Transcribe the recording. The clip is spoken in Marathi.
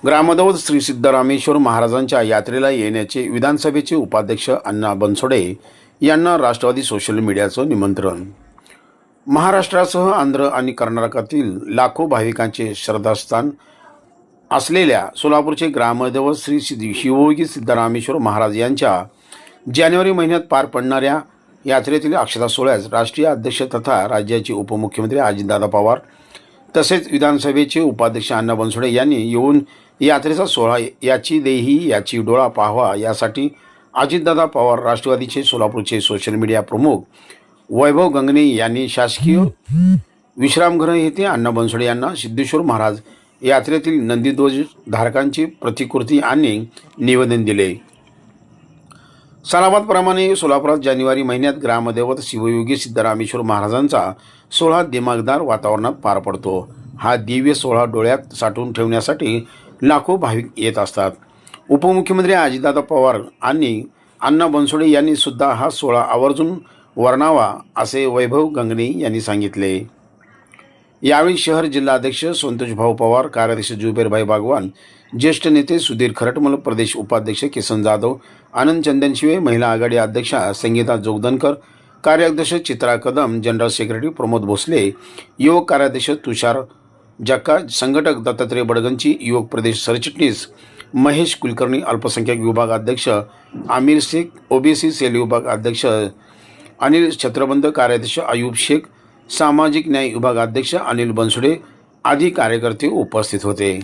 ग्रामदैवत श्री सिद्धरामेश्वर महाराजांच्या यात्रेला येण्याचे विधानसभेचे उपाध्यक्ष अण्णा बनसोडे यांना राष्ट्रवादी सोशल मीडियाचं निमंत्रण। महाराष्ट्रासह आंध्र आणि कर्नाटकातील लाखो भाविकांचे श्रद्धास्थान असलेल्या सोलापूरचे ग्रामदैवत श्री शिवयोगी सिद्धरामेश्वर महाराज यांच्या जानेवारी महिन्यात पार पडणाऱ्या यात्रेतील अक्षता सोहळ्यास राष्ट्रीय अध्यक्ष तथा राज्याचे उपमुख्यमंत्री अजितदादा पवार तसेच विधानसभेचे उपाध्यक्ष अण्णा बनसोडे यांनी येऊन यात्रेचा सोहळा याची देही याची डोळा पाहावा यासाठी अजितदादा पवार राष्ट्रवादीचे सोलापूरचे सोशल मीडिया प्रमुख वैभव गंगणे यांनी शासकीय विश्रामगृह येथे अण्णा बनसोडे यांना सिद्धेश्वर महाराज यात्रेतील नंदीध्वज धारकांची प्रतिकृती आणि निवेदन दिले। सालाबादप्रमाणे सोलापुरात जानेवारी महिन्यात ग्रामदैवत शिवयोगी सिद्धरामेश्वर महाराजांचा सोहळा दिमागदार वातावरणात पार पडतो। हा दिव्य सोहळा डोळ्यात साठवून ठेवण्यासाठी लाखो भाविक येत असतात। उपमुख्यमंत्री अजितदादा पवार आणि अण्णा बनसोडे यांनी सुद्धा हा सोहळा आवर्जून वर्णावा असे वैभव गंगणे यांनी सांगितले। यावेळी शहर जिल्हाध्यक्ष संतोषभाऊ पवार, कार्याध्यक्ष जुबेरभाई बागवान, ज्येष्ठ नेते सुधीर खरटमल, प्रदेश उपाध्यक्ष किसन जाधव, आनंद चंदनशिवे, महिला आघाडी अध्यक्षा संगीता जोगदनकर, कार्याध्यक्ष चित्रा कदम, जनरल सेक्रेटरी प्रमोद भोसले, युवक कार्याध्यक्ष तुषार जक्का, संघटक दत्तात्रय बडगंची, युवक प्रदेश सरचिटणीस महेश कुलकर्णी, अल्पसंख्याक विभाग अध्यक्ष आमिर शेख, ओबीसी सेल विभाग अध्यक्ष अनिल छत्रबंद, कार्याध्यक्ष अयूब शेख, सामाजिक न्याय विभाग अध्यक्ष अनिल बनसोडे आदी कार्यकर्ते उपस्थित होते।